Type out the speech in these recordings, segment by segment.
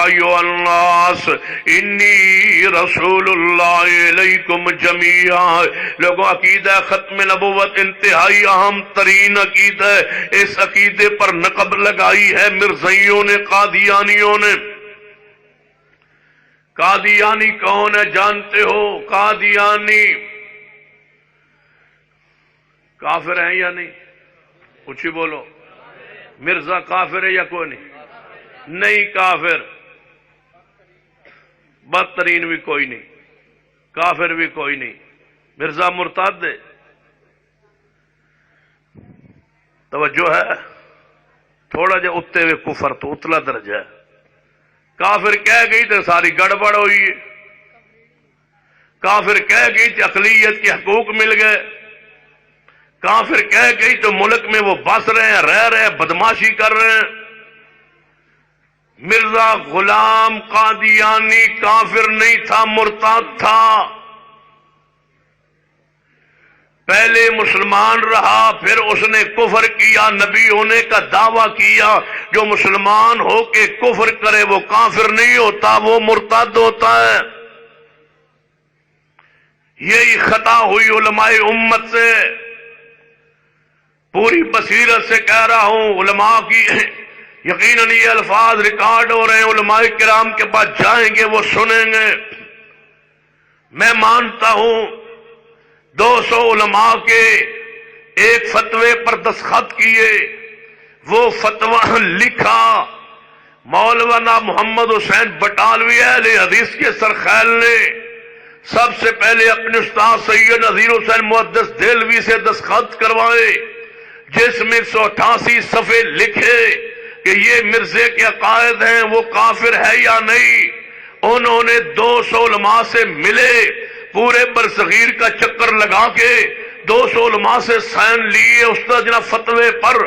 ایھا الناس انی رسول اللہ الیکم جمیعا۔ لوگوں، عقیدہ ختم نبوت انتہائی اہم ترین عقیدہ ہے، اس عقیدے پر نقب لگائی ہے مرزائیوں نے، قادیانیوں نے۔ قادیانی کون ہے جانتے ہو؟ قادیانی کافر ہیں یا نہیں؟ اونچی بولو، مرزا کافر ہے یا کوئی نہیں؟ نہیں کافر، بدترین بھی کوئی نہیں، کافر بھی کوئی نہیں، مرزا مرتد ہے۔ توجہ ہے، تھوڑا جا اتنے ہوئے کفر تو اتلا درجہ ہے۔ کافر کہہ گئی تو ساری گڑبڑ ہوئی ہے، کافر کہہ گئی تو اقلیت کے حقوق مل گئے، کافر کہہ گئی تو ملک میں وہ بس رہے ہیں، رہ رہے ہیں، بدماشی کر رہے ہیں۔ مرزا غلام قادیانی کافر نہیں تھا، مرتد تھا۔ پہلے مسلمان رہا، پھر اس نے کفر کیا، نبی ہونے کا دعویٰ کیا۔ جو مسلمان ہو کے کفر کرے وہ کافر نہیں ہوتا، وہ مرتد ہوتا ہے۔ یہی خطا ہوئی علماء امت سے، پوری بصیرت سے کہہ رہا ہوں۔ علماء کی یقیناً یہ الفاظ ریکارڈ ہو رہے ہیں، علماء کرام کے پاس جائیں گے، وہ سنیں گے۔ میں مانتا ہوں 200 علماء کے ایک فتوے پر دستخط کیے، وہ فتویٰ لکھا مولانا محمد حسین بٹالوی اہل حدیث کے سرخیل نے۔ سب سے پہلے اپنے استاد سید نذیر حسین محدث دہلوی سے دستخط کروائے، جس میں 188 صفحے لکھے کہ یہ مرزے کے عقائد ہیں، وہ کافر ہے یا نہیں۔ انہوں نے 200 علماء سے ملے، پورے برصغیر کا چکر لگا کے 200 علماء سے سائن لیے استدنا فتوے پر،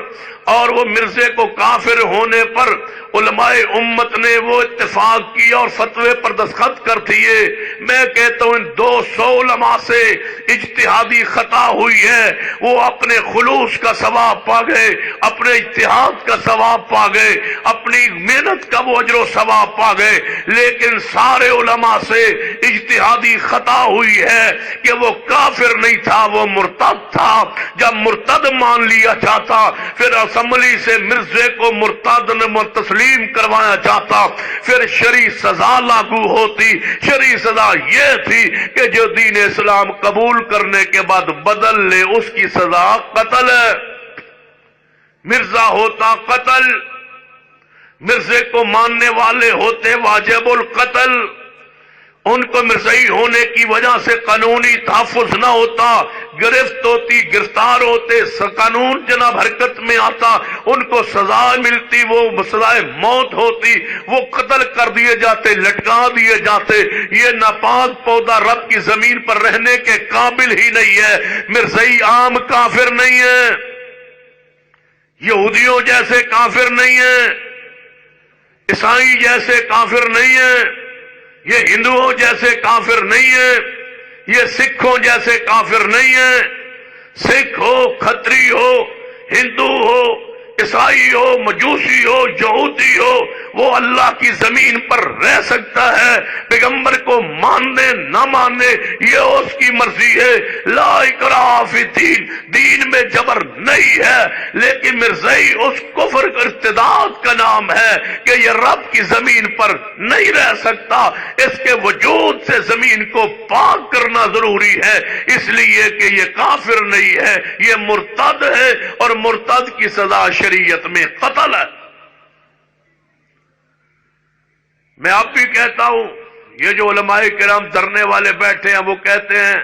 اور وہ مرزے کو کافر ہونے پر علماء امت نے وہ اتفاق کیا اور فتوے پر دستخط کر دیے۔ میں کہتا ہوں ان 200 علماء سے اجتہادی خطا ہوئی ہے، وہ اپنے خلوص کا ثواب پا گئے، اپنے اجتہاد کا ثواب پا گئے، اپنی محنت کا وہ اجر و ثواب پا گئے۔ لیکن سارے علماء سے اجتہادی خطا ہوئی ہے کہ وہ کافر نہیں تھا، وہ مرتد تھا۔ جب مرتد مان لیا جاتا، پھر اسمبلی سے مرزے کو مرتد تسلیم کروایا جاتا، پھر شرعی سزا لاگو ہوتی۔ شرعی سزا یہ تھی کہ جو دین اسلام قبول کرنے کے بعد بدل لے، اس کی سزا قتل ہے۔ مرزا ہوتا قتل، مرزے کو ماننے والے ہوتے واجب القتل۔ ان کو مرزائی ہونے کی وجہ سے قانونی تحفظ نہ ہوتا، گرفت ہوتی، گرفتار ہوتے، قانون جناب حرکت میں آتا، ان کو سزا ملتی، وہ سزائے موت ہوتی، وہ قتل کر دیے جاتے، لٹکا دیے جاتے۔ یہ ناپاک پودا رب کی زمین پر رہنے کے قابل ہی نہیں ہے۔ مرزائی عام کافر نہیں ہے، یہودیوں جیسے کافر نہیں ہے، عیسائی جیسے کافر نہیں ہے، یہ ہندوؤں جیسے کافر نہیں ہے، یہ سکھوں جیسے کافر نہیں ہے۔ سکھ ہو، کھتری ہو، ہندو ہو، عیسائی ہو، مجوسی ہو، یہودی ہو، وہ اللہ کی زمین پر رہ سکتا ہے۔ پیغمبر کو ماننے نہ ماننے یہ اس کی مرضی ہے۔ لا اکراہ فی الدین، دین میں جبر نہیں ہے۔ لیکن مرزائی اس کفر کا ارتداد کا نام ہے کہ یہ رب کی زمین پر نہیں رہ سکتا، اس کے وجود سے زمین کو پاک کرنا ضروری ہے، اس لیے کہ یہ کافر نہیں ہے، یہ مرتد ہے، اور مرتد کی سزا شریعت میں قتل ہے۔ میں اب بھی کہتا ہوں، یہ جو علماء کرام دھرنے والے بیٹھے ہیں وہ کہتے ہیں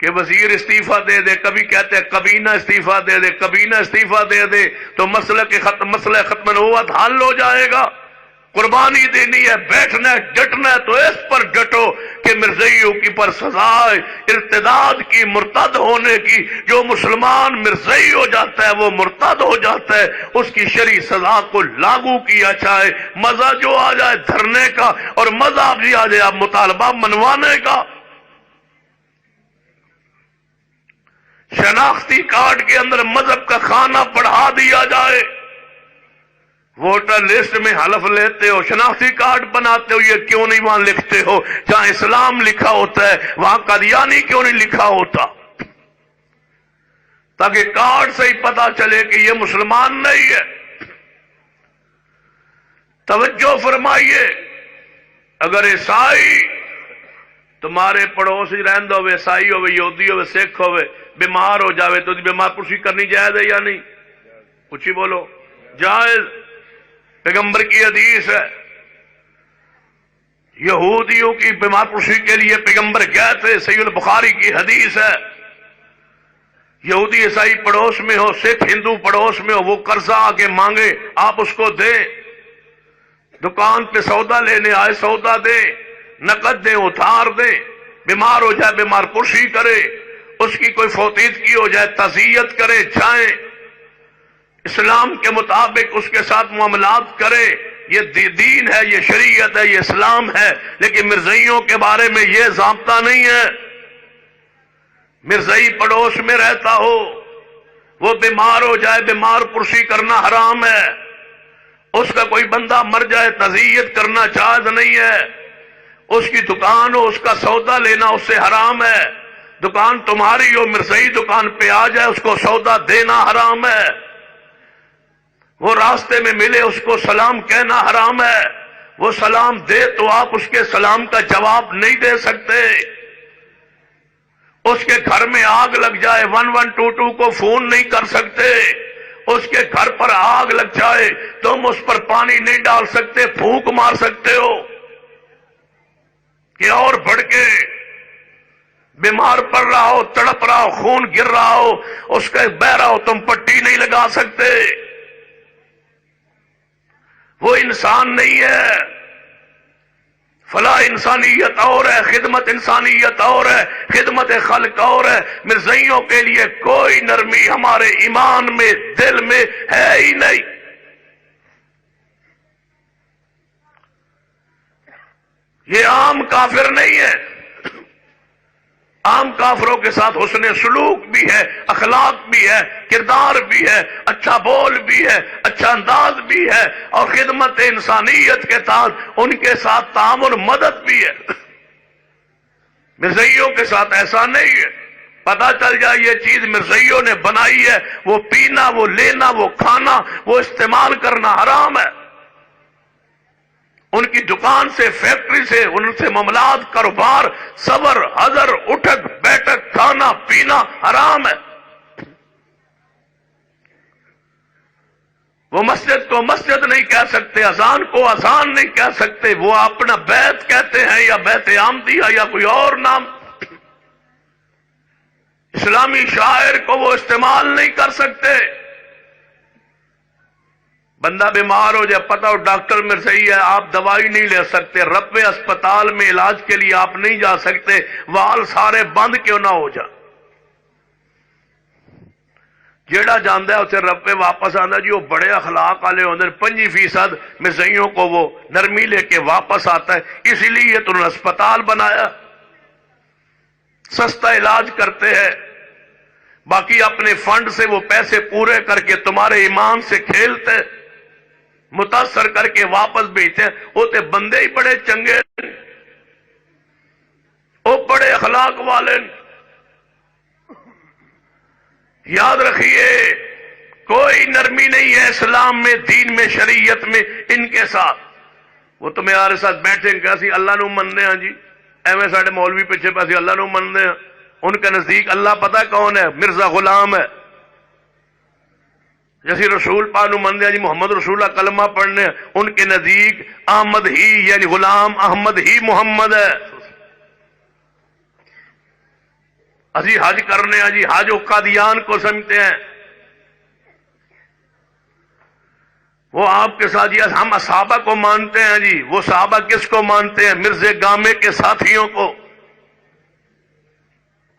کہ وزیر استعفیٰ دے دے، کبھی کہتے ہیں کابینہ استعفیٰ دے دے، کابینہ استعفیٰ دے دے تو مسئلہ ختم نبوت حل ہو جائے گا۔ قربانی دینی ہے، بیٹھنا ہے، ڈٹنا ہے تو اس پر ڈٹو کہ مرزائیوں کی پر سزا ارتداد کی، مرتد ہونے کی۔ جو مسلمان مرزائی ہو جاتا ہے وہ مرتد ہو جاتا ہے، اس کی شرعی سزا کو لاگو کیا جائے۔ مزہ جو آ جائے دھرنے کا، اور مزہ بھی آ جائے مطالبہ منوانے کا۔ شناختی کارڈ کے اندر مذہب کا خانہ بڑھا دیا جائے، ووٹر لسٹ میں حلف لیتے ہو، شناختی کارڈ بناتے ہو، یہ کیوں نہیں وہاں لکھتے ہو جہاں اسلام لکھا ہوتا ہے، وہاں قادیانی کیوں نہیں لکھا ہوتا؟ تاکہ کارڈ سے ہی پتا چلے کہ یہ مسلمان نہیں ہے۔ توجہ فرمائیے، اگر عیسائی تمہارے پڑوسی رہندہ ہوئے، عیسائی ہوئے، یہودی ہوئے، سکھ ہوئے، بیمار ہو جاوے تو بیمار پرسی کرنی جائز ہے یا نہیں؟ کچھ ہی بولو، جائز۔ پیغمبر کی حدیث ہے، یہودیوں کی بیمار پرسی کے لیے پیغمبر گئے تھے، صحیح البخاری کی حدیث ہے۔ یہودی عیسائی پڑوس میں ہو، سکھ ہندو پڑوس میں ہو، وہ قرضہ آگے مانگے آپ اس کو دیں، دکان پہ سودا لینے آئے سودا دیں، نقد دیں ادھار دیں، بیمار ہو جائے بیمار پرسی کرے، اس کی کوئی فوتیدگی ہو جائے تعزیت کرے، جائیں اسلام کے مطابق اس کے ساتھ معاملات کرے۔ یہ دین ہے، یہ شریعت ہے، یہ اسلام ہے۔ لیکن مرزائیوں کے بارے میں یہ ضابطہ نہیں ہے۔ مرزائی پڑوس میں رہتا ہو، وہ بیمار ہو جائے بیمار پرسی کرنا حرام ہے، اس کا کوئی بندہ مر جائے تعزیت کرنا جائز نہیں ہے، اس کی دکان ہو اس کا سودا لینا اس سے حرام ہے، دکان تمہاری ہو مرزائی دکان پہ آ جائے اس کو سودا دینا حرام ہے، وہ راستے میں ملے اس کو سلام کہنا حرام ہے، وہ سلام دے تو آپ اس کے سلام کا جواب نہیں دے سکتے، اس کے گھر میں آگ لگ جائے 1122 کو فون نہیں کر سکتے، اس کے گھر پر آگ لگ جائے تم اس پر پانی نہیں ڈال سکتے، پھونک مار سکتے ہو کہ اور بڑھ کے بیمار پڑ رہا ہو، تڑپ رہا ہو، خون گر رہا ہو، اس کا بہ رہا ہو، تم پٹی نہیں لگا سکتے، وہ انسان نہیں ہے۔ فلاح انسانیت اور ہے، خدمت انسانیت اور ہے، خدمت خلق اور ہے۔ مرزائیوں کے لیے کوئی نرمی ہمارے ایمان میں دل میں ہے ہی نہیں۔ یہ عام کافر نہیں ہے، عام کافروں کے ساتھ حسن سلوک بھی ہے، اخلاق بھی ہے، کردار بھی ہے، اچھا بول بھی ہے، اچھا انداز بھی ہے، اور خدمت انسانیت کے ساتھ ان کے ساتھ تعاون مدد بھی ہے۔ مرزائیوں کے ساتھ ایسا نہیں ہے، پتہ چل جائے یہ چیز مرزائیوں نے بنائی ہے، وہ پینا، وہ لینا، وہ کھانا، وہ استعمال کرنا حرام ہے۔ ان کی دکان سے، فیکٹری سے، ان سے معاملات، کاروبار، صبر، حضر، اٹھک بیٹھک، کھانا پینا حرام ہے۔ وہ مسجد کو مسجد نہیں کہہ سکتے، اذان کو اذان نہیں کہہ سکتے، وہ اپنا بیت کہتے ہیں یا بیت احمدیہ یا کوئی اور نام، اسلامی شاعر کو وہ استعمال نہیں کر سکتے۔ بندہ بیمار ہو جائے، پتہ ہو ڈاکٹر مرزائی ہے، آپ دوائی نہیں لے سکتے، ربے اسپتال میں علاج کے لیے آپ نہیں جا سکتے، وال سارے بند کیوں نہ ہو جائے، جیڑا جاندہ ہے اسے ربے واپس آندہ جی، وہ بڑے اخلاق والے ہوندے، 5% مرزائیوں کو وہ نرمی لے کے واپس آتا ہے، اسی لیے تو انہوں نے اسپتال بنایا، سستا علاج کرتے ہیں، باقی اپنے فنڈ سے وہ پیسے پورے کر کے تمہارے ایمان سے کھیلتے، متاثر کر کے واپس بھیجتے ہیں۔ وہ تے بندے ہی بڑے چنگے، وہ بڑے اخلاق والے۔ یاد رکھیے کوئی نرمی نہیں ہے اسلام میں، دین میں، شریعت میں ان کے ساتھ۔ وہ تمہارے ساتھ بیٹھیں گے اسی اللہ نو مننے ہاں جی، ایویں ساڈے مولوی پیچھے پیسے اللہ نو مننے ہیں، ان کے نزدیک اللہ پتہ کون ہے؟ مرزا غلام ہے۔ جیسے رسول پاک نو مننے ہیں جی، محمد رسول اللہ کلمہ پڑھنے ہیں، ان کے نزدیک احمد ہی یعنی غلام احمد ہی محمد ہے۔ اسی حج کرنے ہیں جی، حج قادیان کو سمجھتے ہیں، وہ آپ کے ساتھ جی ہم صحابہ کو مانتے ہیں جی، وہ صحابہ کس کو مانتے ہیں؟ مرزے گامے کے ساتھیوں کو۔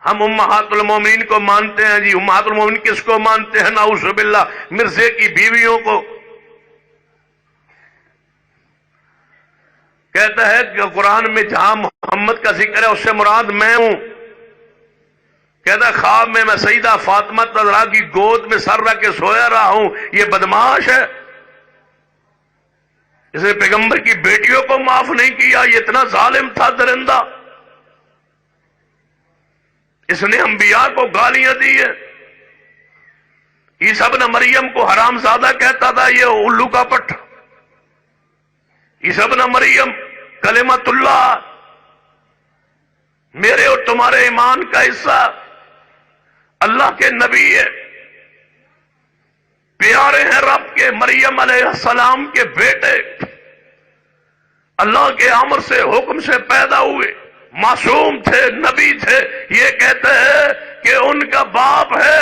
ہم امہات المومنین کو مانتے ہیں جی، امہات المومنین کس کو مانتے ہیں؟ نعوذ باللہ مرزے کی بیویوں کو۔ کہتا ہے کہ قرآن میں جہاں محمد کا ذکر ہے اس سے مراد میں ہوں۔ کہتا ہے خواب میں سیدہ فاطمہ زہرا کی گود میں سر رکھ کے سویا رہا ہوں، یہ بدماش ہے۔ اس نے پیغمبر کی بیٹیوں کو معاف نہیں کیا، یہ اتنا ظالم تھا درندہ۔ اس نے انبیاء کو گالیاں دی ہیں۔ عیسیٰ ابن مریم کو حرام زادہ کہتا تھا، یہ الو کا پٹھ۔ عیسیٰ ابن مریم کلمت اللہ، میرے اور تمہارے ایمان کا حصہ، اللہ کے نبی ہے، پیارے ہیں رب کے، مریم علیہ السلام کے بیٹے، اللہ کے امر سے حکم سے پیدا ہوئے، معصوم تھے، نبی تھے۔ یہ کہتے ہیں کہ ان کا باپ ہے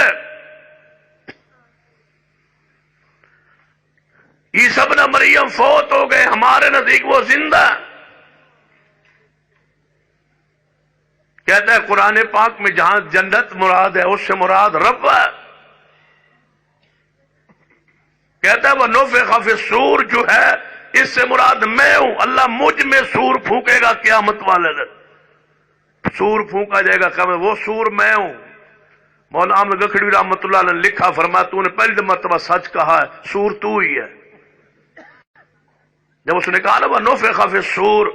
عیسیٰ ابن مریم فوت ہو گئے، ہمارے نزدیک وہ زندہ۔ کہتا ہے قرآن پاک میں جہاں جنت مراد ہے اس سے مراد رب ہے۔ کہتا ہے وہ نفخ فی الصور جو ہے اس سے مراد میں ہوں، اللہ مجھ میں سور پھونکے گا قیامت والے دن، سور پھونکا جائے گا، کہ وہ سور میں ہوں۔ مولانا احمد گکھڑی رحمۃ اللہ علیہ نے لکھا، فرمایا تو نے پہلی مرتبہ سچ کہا ہے، سور تو ہی ہے۔ جب اس نے کہا نا وہ نفخ فی الصور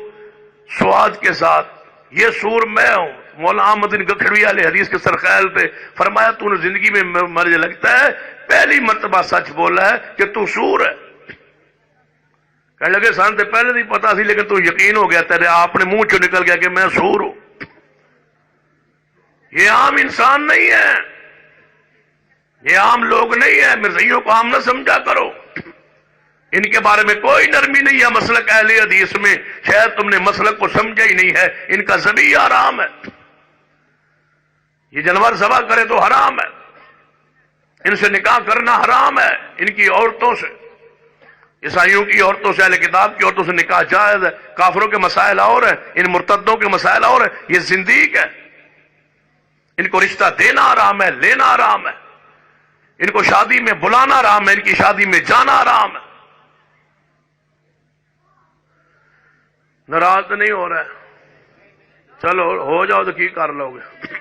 سواد کے ساتھ، یہ سور میں ہوں، مولانا احمد گکھڑی علیہ حدیث کے سرخیل پہ فرمایا تو نے زندگی میں مجھے لگتا ہے پہلی مرتبہ سچ بولا ہے کہ تو سور ہے۔ کہنے لگے سان سے پہلے نہیں پتا سی لیکن تو یقین ہو گیا، تیرے آپ نے منہ چو نکل گیا کہ میں سور ہوں۔ یہ عام انسان نہیں ہے، یہ عام لوگ نہیں ہے، مرزائیوں کو عام نہ سمجھا کرو۔ ان کے بارے میں کوئی نرمی نہیں ہے مسلک اہل حدیث میں، شاید تم نے مسلک کو سمجھا ہی نہیں ہے۔ ان کا ذبیحہ حرام ہے، یہ جانور ذبح کرے تو حرام ہے، ان سے نکاح کرنا حرام ہے، ان کی عورتوں سے، عیسائیوں کی عورتوں سے، اہل کتاب کی عورتوں سے نکاح جائز ہے۔ کافروں کے مسائل اور ہیں، ان مرتدوں کے مسائل اور ہیں، یہ زندیق ہے، ان کو رشتہ دینا حرام ہے، لینا حرام ہے، ان کو شادی میں بلانا حرام ہے، ان کی شادی میں جانا حرام ہے۔ ناراض نہیں ہو رہا ہے، چلو ہو جاؤ تو کی کر لو گے۔